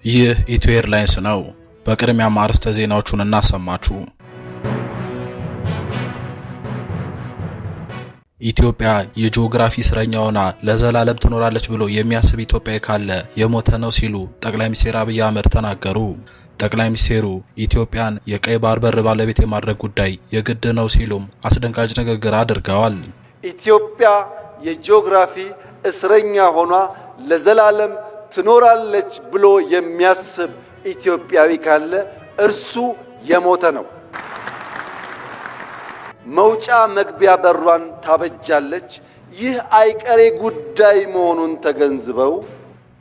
ይህ ኢትዮ ኤርላይንስ ነው። በቅድሚያ አርዕስተ ዜናዎቹን እናሰማችሁ። ኢትዮጵያ የጂኦግራፊ እስረኛ ሆና ለዘላለም ትኖራለች ብሎ የሚያስብ ኢትዮጵያዊ ካለ የሞተ ነው ሲሉ ጠቅላይ ሚኒስትር አብይ አህመድ ተናገሩ። ጠቅላይ ሚኒስትሩ ኢትዮጵያን የቀይ ባህር በር ባለቤት የማድረግ ጉዳይ የግድ ነው ሲሉም አስደንጋጭ ንግግር አድርገዋል። ኢትዮጵያ የጂኦግራፊ እስረኛ ሆኗ ለዘላለም ትኖራለች ብሎ የሚያስብ ኢትዮጵያዊ ካለ እርሱ የሞተ ነው። መውጫ መግቢያ በሯን ታበጃለች። ይህ አይቀሬ ጉዳይ መሆኑን ተገንዝበው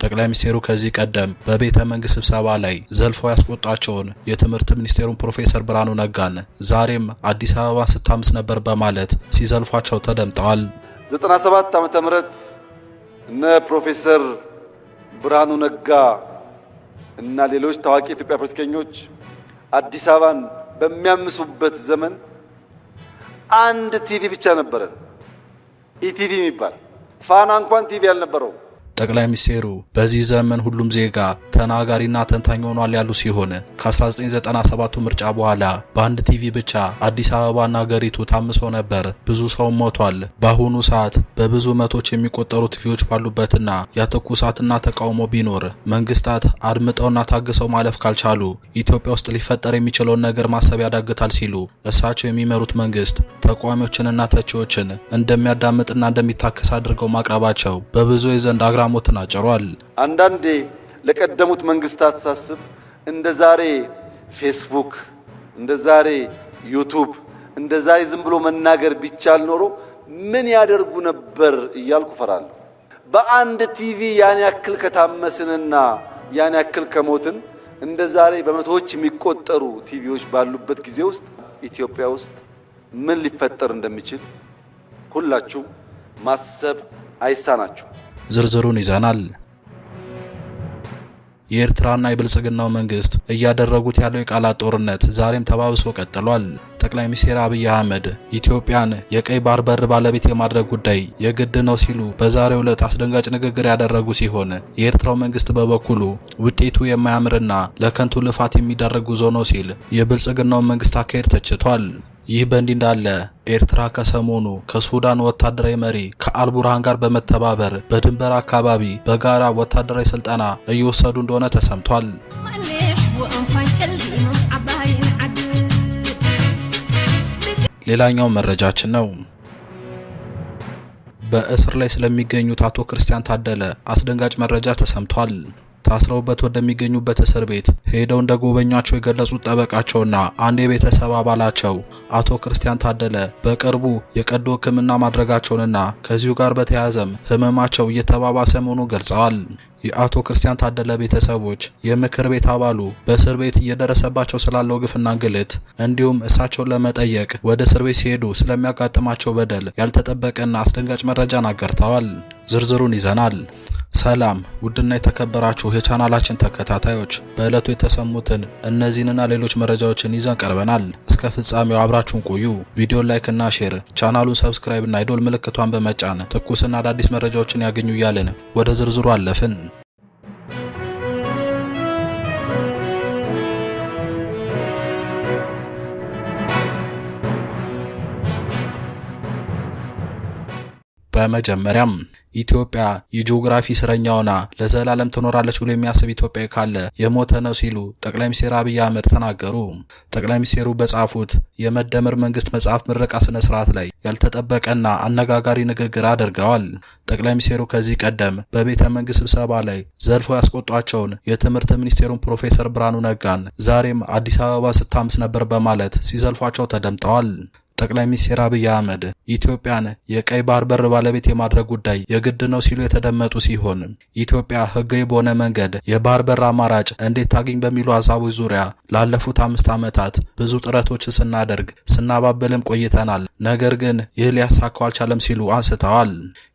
ጠቅላይ ሚኒስትሩ ከዚህ ቀደም በቤተ መንግስት ስብሰባ ላይ ዘልፈው ያስቆጣቸውን የትምህርት ሚኒስቴሩን ፕሮፌሰር ብርሃኑ ነጋን ዛሬም አዲስ አበባ ስታምስ ነበር በማለት ሲዘልፏቸው ተደምጠዋል። 97 ዓመተ ምህረት እነ ፕሮፌሰር ብርሃኑ ነጋ እና ሌሎች ታዋቂ የኢትዮጵያ ፖለቲከኞች አዲስ አበባን በሚያምሱበት ዘመን አንድ ቲቪ ብቻ ነበረ፣ ኢቲቪ የሚባል ፋና እንኳን ቲቪ አልነበረው። ጠቅላይ ሚኒስትሩ በዚህ ዘመን ሁሉም ዜጋ ተናጋሪና ተንታኝ ሆኗል ያሉ ሲሆን ከ1997 ምርጫ በኋላ በአንድ ቲቪ ብቻ አዲስ አበባና ሀገሪቱ ታምሶ ነበር፣ ብዙ ሰው ሞቷል። በአሁኑ ሰዓት በብዙ መቶች የሚቆጠሩ ቲቪዎች ባሉበትና ያተኩሳትና ተቃውሞ ቢኖር መንግስታት አድምጠውና ታግሰው ማለፍ ካልቻሉ ኢትዮጵያ ውስጥ ሊፈጠር የሚችለውን ነገር ማሰብ ያዳግታል ሲሉ እሳቸው የሚመሩት መንግስት ተቃዋሚዎችንና ተቺዎችን እንደሚያዳምጥና እንደሚታከስ አድርገው ማቅረባቸው በብዙ ዘንድ ሞትን አጭሯል። አንዳንዴ ለቀደሙት መንግስታት ሳስብ እንደ ዛሬ ፌስቡክ፣ እንደ ዛሬ ዩቱብ፣ እንደ ዛሬ ዝም ብሎ መናገር ቢቻል ኖሮ ምን ያደርጉ ነበር እያልኩ ፈራለሁ። በአንድ ቲቪ ያን ያክል ከታመስንና ያን ያክል ከሞትን እንደ ዛሬ በመቶዎች የሚቆጠሩ ቲቪዎች ባሉበት ጊዜ ውስጥ ኢትዮጵያ ውስጥ ምን ሊፈጠር እንደሚችል ሁላችሁ ማሰብ አይሳናችሁ። ዝርዝሩን ይዘናል። የኤርትራና የብልጽግናው መንግስት እያደረጉት ያለው የቃላት ጦርነት ዛሬም ተባብሶ ቀጥሏል። ጠቅላይ ሚኒስትር አብይ አህመድ ኢትዮጵያን የቀይ ባህር በር ባለቤት የማድረግ ጉዳይ የግድ ነው ሲሉ በዛሬው ዕለት አስደንጋጭ ንግግር ያደረጉ ሲሆን የኤርትራው መንግስት በበኩሉ ውጤቱ የማያምርና ለከንቱ ልፋት የሚዳረግ ጉዞ ነው ሲል የብልጽግናው መንግስት አካሄድ ተችቷል። ይህ በእንዲህ እንዳለ ኤርትራ ከሰሞኑ ከሱዳን ወታደራዊ መሪ ከአልቡርሃን ጋር በመተባበር በድንበር አካባቢ በጋራ ወታደራዊ ስልጠና እየወሰዱ እንደሆነ ተሰምቷል። ሌላኛው መረጃችን ነው። በእስር ላይ ስለሚገኙት አቶ ክርስቲያን ታደለ አስደንጋጭ መረጃ ተሰምቷል። ታስረውበት ወደሚገኙበት እስር ቤት ሄደው እንደጎበኟቸው የገለጹት ጠበቃቸውና አንድ የቤተሰብ አባላቸው አቶ ክርስቲያን ታደለ በቅርቡ የቀዶ ሕክምና ማድረጋቸውንና ከዚሁ ጋር በተያያዘም ህመማቸው እየተባባሰ መሆኑን ገልጸዋል። የአቶ ክርስቲያን ታደለ ቤተሰቦች የምክር ቤት አባሉ በእስር ቤት እየደረሰባቸው ስላለው ግፍና እንግልት እንዲሁም እሳቸውን ለመጠየቅ ወደ እስር ቤት ሲሄዱ ስለሚያጋጥማቸው በደል ያልተጠበቀና አስደንጋጭ መረጃን አጋርተዋል። ዝርዝሩን ይዘናል። ሰላም ውድና የተከበራችሁ የቻናላችን ተከታታዮች፣ በእለቱ የተሰሙትን እነዚህንና ሌሎች መረጃዎችን ይዘን ቀርበናል። እስከ ፍጻሜው አብራችሁን ቆዩ። ቪዲዮ ላይክ እና ሼር፣ ቻናሉን ሰብስክራይብ እና የደወል ምልክቷን በመጫን ትኩስና አዳዲስ መረጃዎችን ያገኙ እያልን ወደ ዝርዝሩ አለፍን። በመጀመሪያም ኢትዮጵያ የጂኦግራፊ እስረኛ ሆና ለዘላለም ትኖራለች ብሎ የሚያስብ ኢትዮጵያዊ ካለ የሞተ ነው ሲሉ ጠቅላይ ሚኒስትር አብይ አህመድ ተናገሩ። ጠቅላይ ሚኒስትሩ በጻፉት የመደመር መንግስት መጽሐፍ ምረቃ ስነ ስርዓት ላይ ያልተጠበቀና አነጋጋሪ ንግግር አድርገዋል። ጠቅላይ ሚኒስትሩ ከዚህ ቀደም በቤተ መንግስት ስብሰባ ላይ ዘልፈው ያስቆጧቸውን የትምህርት ሚኒስቴሩን ፕሮፌሰር ብርሃኑ ነጋን ዛሬም አዲስ አበባ ስታምስ ነበር በማለት ሲዘልፏቸው ተደምጠዋል። ጠቅላይ ሚኒስትር አብይ አህመድ ኢትዮጵያን የቀይ ባህር በር ባለቤት የማድረግ ጉዳይ የግድ ነው ሲሉ የተደመጡ ሲሆን ኢትዮጵያ ህጋዊ በሆነ መንገድ የባህር በር አማራጭ እንዴት ታገኝ በሚሉ ሀሳቦች ዙሪያ ላለፉት 5 ዓመታት ብዙ ጥረቶችን ስናባብልም ቆይተናል። ነገር ግን ይህ ሊያሳካው አልቻለም ሲሉ አንስተዋል።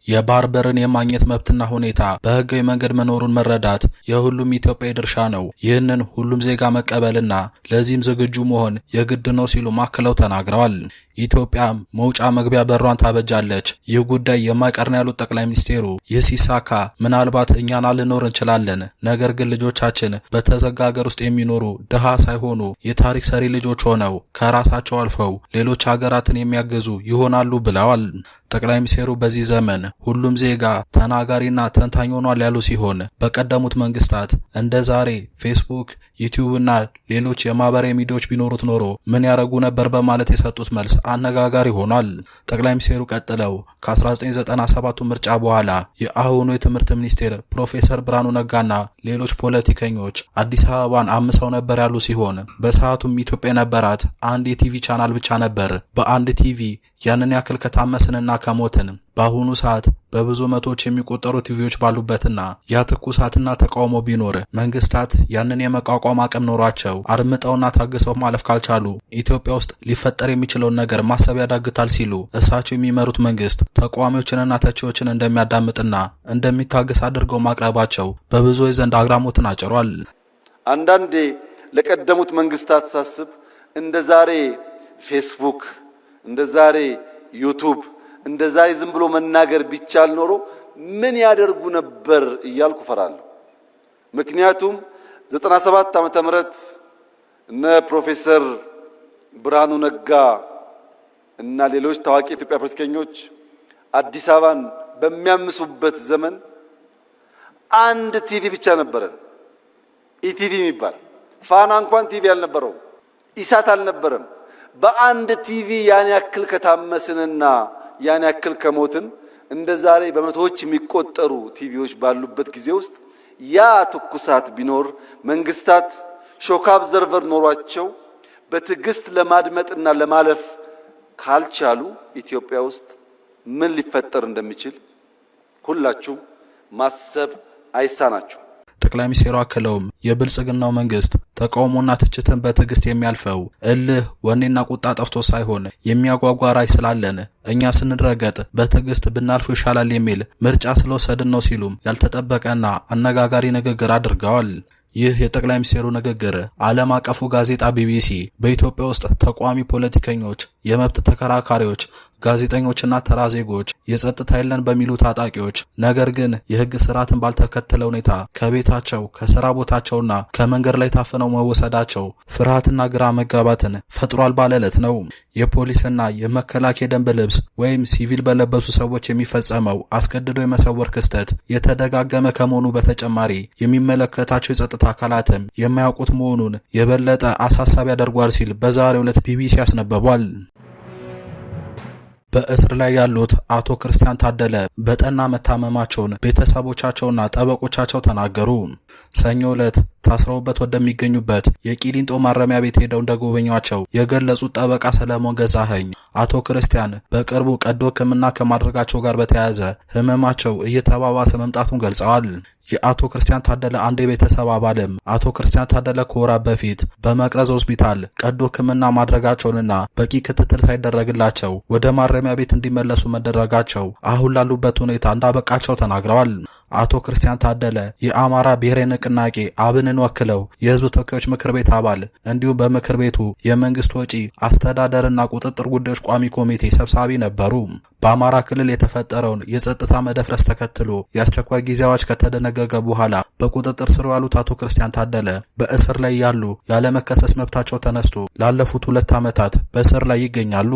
የባህር በርን የማግኘት መብትና ሁኔታ በህጋዊ መንገድ መኖሩን መረዳት የሁሉም ኢትዮጵያዊ ድርሻ ነው። ይህንን ሁሉም ዜጋ መቀበልና ለዚህም ዝግጁ መሆን የግድ ነው ሲሉ ማክለው ተናግረዋል። ኢትዮጵያም መውጫ መግቢያ በሯን ታበጃለች። ይህ ጉዳይ የማይቀር ነው ያሉት ጠቅላይ ሚኒስቴሩ ይህ ሲሳካ ምናልባት እኛን ልንኖር እንችላለን፣ ነገር ግን ልጆቻችን በተዘጋ ሀገር ውስጥ የሚኖሩ ድሃ ሳይሆኑ የታሪክ ሰሪ ልጆች ሆነው ከራሳቸው አልፈው ሌሎች ሀገራትን የሚያገዙ ይሆናሉ ብለዋል። ጠቅላይ ሚኒስቴሩ በዚህ ዘመን ሁሉም ዜጋ ተናጋሪና ተንታኝ ሆኗል ያሉ ሲሆን በቀደሙት መንግስታት እንደ ዛሬ ፌስቡክ፣ ዩቲዩብ እና ሌሎች የማህበራዊ ሚዲያዎች ቢኖሩት ኖሮ ምን ያደርጉ ነበር በማለት የሰጡት መልስ አነጋጋሪ ሆኗል። ጠቅላይ ሚኒስቴሩ ቀጥለው ከ1997 ምርጫ በኋላ የአሁኑ የትምህርት ሚኒስቴር ፕሮፌሰር ብርሃኑ ነጋና ሌሎች ፖለቲከኞች አዲስ አበባን አምሰው ነበር ያሉ ሲሆን በሰዓቱም ኢትዮጵያ የነበራት አንድ የቲቪ ቻናል ብቻ ነበር። በአንድ ቲቪ ያንን ያክል ከታመስንና ከሞትን በአሁኑ ሰዓት በብዙ መቶዎች የሚቆጠሩ ቲቪዎች ባሉበትና ያ ትኩሳትና ተቃውሞ ቢኖር መንግስታት ያንን የመቋቋም አቅም ኖሯቸው አድምጠውና ታግሰው ማለፍ ካልቻሉ ኢትዮጵያ ውስጥ ሊፈጠር የሚችለውን ነገር ማሰብ ያዳግታል ሲሉ እሳቸው የሚመሩት መንግስት ተቃዋሚዎችንና ተቺዎችን እንደሚያዳምጥና እንደሚታገስ አድርገው ማቅረባቸው በብዙዎች ዘንድ አግራሞትን አጭሯል። አንዳንዴ ለቀደሙት መንግስታት ሳስብ እንደ ዛሬ ፌስቡክ፣ እንደ ዛሬ ዩቲዩብ፣ እንደ ዛሬ ዝም ብሎ መናገር ቢቻል ኖሮ ምን ያደርጉ ነበር እያልኩ ፈራለሁ። ምክንያቱም 97 ዓመተ ምህረት እነ ፕሮፌሰር ብርሃኑ ነጋ እና ሌሎች ታዋቂ የኢትዮጵያ ፖለቲከኞች አዲስ አበባን በሚያምሱበት ዘመን አንድ ቲቪ ብቻ ነበረን፣ ኢቲቪ የሚባል ፋና እንኳን ቲቪ አልነበረውም፣ ኢሳት አልነበረም። በአንድ ቲቪ ያን ያክል ከታመስንና ያን ያክል ከሞትን እንደ ዛሬ በመቶዎች የሚቆጠሩ ቲቪዎች ባሉበት ጊዜ ውስጥ ያ ትኩሳት ቢኖር መንግስታት ሾክ አብዘርቨር ኖሯቸው በትዕግስት ለማድመጥና ለማለፍ ካልቻሉ ኢትዮጵያ ውስጥ ምን ሊፈጠር እንደሚችል ሁላችሁም ማሰብ አይሳናችሁ። ጠቅላይ ሚኒስቴሩ አክለውም የብልጽግናው መንግስት ተቃውሞና ትችትን በትዕግስት የሚያልፈው እልህ ወኔና ቁጣ ጠፍቶ ሳይሆን የሚያጓጓ ራዕይ ስላለን እኛ ስንረገጥ በትዕግስት ብናልፉ ይሻላል የሚል ምርጫ ስለወሰድን ነው ሲሉም ያልተጠበቀና አነጋጋሪ ንግግር አድርገዋል። ይህ የጠቅላይ ሚኒስቴሩ ንግግር ዓለም አቀፉ ጋዜጣ ቢቢሲ በኢትዮጵያ ውስጥ ተቃዋሚ ፖለቲከኞች፣ የመብት ተከራካሪዎች፣ ጋዜጠኞችና ተራ ዜጎች የጸጥታ የለን በሚሉ ታጣቂዎች ነገር ግን የህግ ስርዓትን ባልተከተለ ሁኔታ ከቤታቸው ከሥራ ቦታቸውና ከመንገድ ላይ ታፍነው መወሰዳቸው ፍርሃትና ግራ መጋባትን ፈጥሯል ባለለት ነው። የፖሊስና የመከላከያ ደንብ ልብስ ወይም ሲቪል በለበሱ ሰዎች የሚፈጸመው አስገድዶ የመሰወር ክስተት የተደጋገመ ከመሆኑ በተጨማሪ የሚመለከታቸው የጸጥታ አካላትም የማያውቁት መሆኑን የበለጠ አሳሳቢ ያደርጓል ሲል በዛሬው ዕለት ቢቢሲ ያስነበቧል። በእስር ላይ ያሉት አቶ ክርስቲያን ታደለ በጠና መታመማቸውን ቤተሰቦቻቸውና ጠበቆቻቸው ተናገሩ። ሰኞ ዕለት ታስረውበት ወደሚገኙበት የቂሊንጦ ማረሚያ ቤት ሄደው እንደጎበኟቸው የገለጹት ጠበቃ ሰለሞን ገዛኸኝ አቶ ክርስቲያን በቅርቡ ቀዶ ሕክምና ከማድረጋቸው ጋር በተያያዘ ህመማቸው እየተባባሰ መምጣቱን ገልጸዋል። የአቶ ክርስቲያን ታደለ አንድ የቤተሰብ አባልም አቶ ክርስቲያን ታደለ ከወራት በፊት በመቅረዝ ሆስፒታል ቀዶ ሕክምና ማድረጋቸውንና በቂ ክትትል ሳይደረግላቸው ወደ ማረሚያ ቤት እንዲመለሱ መደረጋቸው አሁን ላሉበት ሁኔታ እንዳበቃቸው ተናግረዋል። አቶ ክርስቲያን ታደለ የአማራ ብሔራዊ ንቅናቄ አብንን ወክለው የህዝብ ተወካዮች ምክር ቤት አባል እንዲሁም በምክር ቤቱ የመንግስት ወጪ አስተዳደርና ቁጥጥር ጉዳዮች ቋሚ ኮሚቴ ሰብሳቢ ነበሩ። በአማራ ክልል የተፈጠረውን የጸጥታ መደፍረስ ተከትሎ የአስቸኳይ ጊዜ አዋጅ ከተደነገገ በኋላ በቁጥጥር ስር ያሉት አቶ ክርስቲያን ታደለ በእስር ላይ ያሉ ያለመከሰስ መብታቸው ተነስቶ ላለፉት 2 ዓመታት በእስር ላይ ይገኛሉ።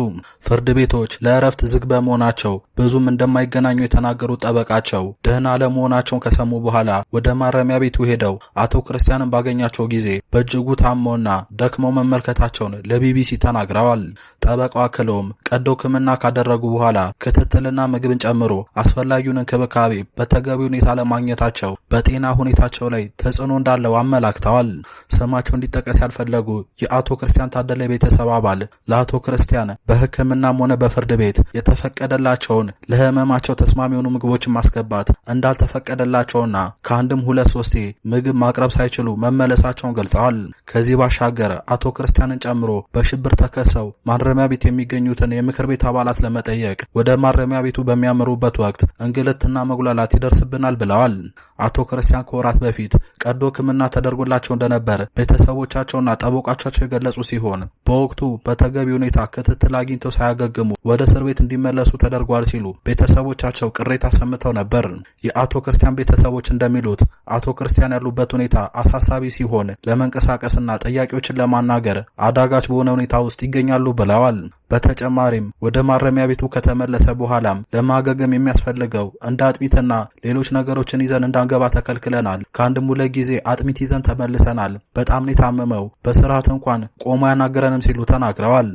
ፍርድ ቤቶች ለእረፍት ዝግ በመሆናቸው ብዙም እንደማይገናኙ የተናገሩት ጠበቃቸው ደህና አለመሆናቸውን ከሰሙ በኋላ ወደ ማረሚያ ቤቱ ሄደው አቶ ክርስቲያንን ባገኛቸው ጊዜ በእጅጉ ታመውና ደክመው መመልከታቸውን ለቢቢሲ ተናግረዋል። ጠበቃው አክለውም ቀዶ ሕክምና ካደረጉ በኋላ ክትትልና ምግብን ጨምሮ አስፈላጊውን እንክብካቤ በተገቢ ሁኔታ ለማግኘታቸው በጤና ሁኔታቸው ላይ ተጽዕኖ እንዳለው አመላክተዋል። ስማቸው እንዲጠቀስ ያልፈለጉ የአቶ ክርስቲያን ታደለ ቤተሰብ አባል ለአቶ ክርስቲያን በሕክምናም ሆነ በፍርድ ቤት የተፈቀደላቸውን ለህመማቸው ተስማሚ የሆኑ ምግቦችን ማስገባት እንዳልተፈቀደላቸውና ከአንድም 2-3 ምግብ ማቅረብ ሳይችሉ መመለሳቸውን ገልጸዋል። ከዚህ ባሻገር አቶ ክርስቲያንን ጨምሮ በሽብር ተከሰው ማረሚያ ቤት የሚገኙትን የምክር ቤት አባላት ለመጠየቅ ወደ ማረሚያ ቤቱ በሚያመሩበት ወቅት እንግልትና መጉላላት ይደርስብናል ብለዋል። አቶ ክርስቲያን ከወራት በፊት ቀዶ ሕክምና ተደርጎላቸው እንደነበር ቤተሰቦቻቸውና ጠበቆቻቸው የገለጹ ሲሆን በወቅቱ በተገቢ ሁኔታ ክትትል አግኝተው ሳያገግሙ ወደ እስር ቤት እንዲመለሱ ተደርጓል ሲሉ ቤተሰቦቻቸው ቅሬታ አሰምተው ነበር። የአቶ ክርስቲያን ቤተሰቦች እንደሚሉት አቶ ክርስቲያን ያሉበት ሁኔታ አሳሳቢ ሲሆን ለመንቀሳቀስና ጥያቄዎችን ለማናገር አዳጋች በሆነ ሁኔታ ውስጥ ይገኛሉ ብለዋል። በተጨማሪም ወደ ማረሚያ ቤቱ ከተመለሰ በኋላም ለማገገም የሚያስፈልገው እንደ አጥሚትና ሌሎች ነገሮችን ይዘን እንዳንገባ ተከልክለናል። ከአንድም ሁለት ጊዜ አጥሚት ይዘን ተመልሰናል። በጣም ነው የታመመው። በስርዓት እንኳን ቆሞ ያናገረንም ሲሉ ተናግረዋል።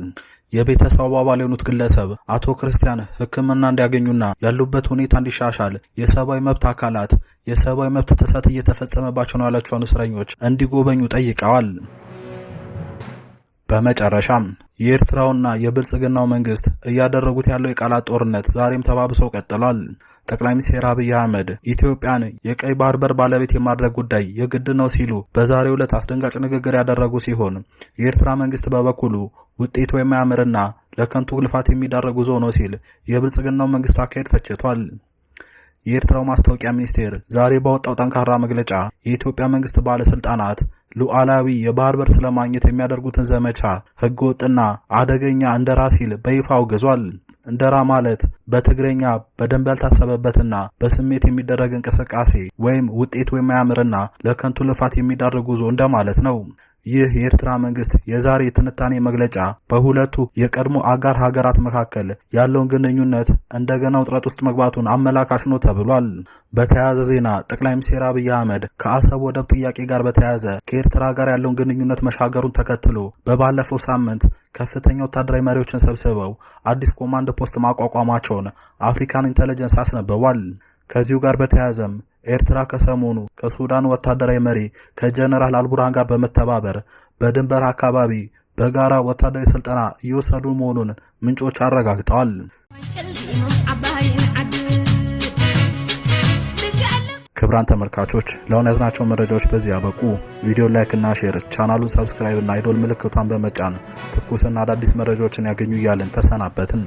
የቤተሰቡ አባል የሆኑት ግለሰብ አቶ ክርስቲያን ሕክምና እንዲያገኙና ያሉበት ሁኔታ እንዲሻሻል የሰብአዊ መብት አካላት የሰብአዊ መብት ጥሰት እየተፈጸመባቸው ነው ያላቸውን እስረኞች እንዲጎበኙ ጠይቀዋል። በመጨረሻም የኤርትራውና የብልጽግናው መንግስት እያደረጉት ያለው የቃላት ጦርነት ዛሬም ተባብሰው ቀጥሏል። ጠቅላይ ሚኒስትር አብይ አህመድ ኢትዮጵያን የቀይ ባህር በር ባለቤት የማድረግ ጉዳይ የግድ ነው ሲሉ በዛሬው ዕለት አስደንጋጭ ንግግር ያደረጉ ሲሆን የኤርትራ መንግስት በበኩሉ ውጤቱ የማያምርና ለከንቱ ልፋት የሚዳረግ ጉዞ ነው ሲል የብልጽግናው መንግስት አካሄድ ተችቷል። የኤርትራው ማስታወቂያ ሚኒስቴር ዛሬ ባወጣው ጠንካራ መግለጫ የኢትዮጵያ መንግስት ባለስልጣናት ሉዓላዊ የባህር በር ስለማግኘት የሚያደርጉትን ዘመቻ ህገወጥና አደገኛ እንደራ ሲል በይፋ አውግዟል። እንደራ ማለት በትግረኛ በደንብ ያልታሰበበትና በስሜት የሚደረግ እንቅስቃሴ ወይም ውጤቱ የማያምርና ለከንቱ ልፋት የሚዳርግ ጉዞ እንደማለት ነው። ይህ የኤርትራ መንግስት የዛሬ ትንታኔ መግለጫ በሁለቱ የቀድሞ አጋር ሀገራት መካከል ያለውን ግንኙነት እንደገና ውጥረት ውስጥ መግባቱን አመላካች ነው ተብሏል። በተያያዘ ዜና ጠቅላይ ሚኒስትር አብይ አህመድ ከአሰብ ወደብ ጥያቄ ጋር በተያያዘ ከኤርትራ ጋር ያለውን ግንኙነት መሻገሩን ተከትሎ በባለፈው ሳምንት ከፍተኛ ወታደራዊ መሪዎችን ሰብስበው አዲስ ኮማንድ ፖስት ማቋቋማቸውን አፍሪካን ኢንተለጀንስ አስነብቧል። ከዚሁ ጋር በተያያዘም ኤርትራ ከሰሞኑ ከሱዳን ወታደራዊ መሪ ከጀነራል አልቡርሃን ጋር በመተባበር በድንበር አካባቢ በጋራ ወታደራዊ ስልጠና እየወሰዱ መሆኑን ምንጮች አረጋግጠዋል። ክቡራን ተመልካቾች ለአሁን ያዝናቸው መረጃዎች በዚህ ያበቁ። ቪዲዮ ላይክ እና ሼር፣ ቻናሉን ሰብስክራይብ እና አይዶል ምልክቷን በመጫን ትኩስና አዳዲስ መረጃዎችን ያገኙ እያልን ተሰናበትን።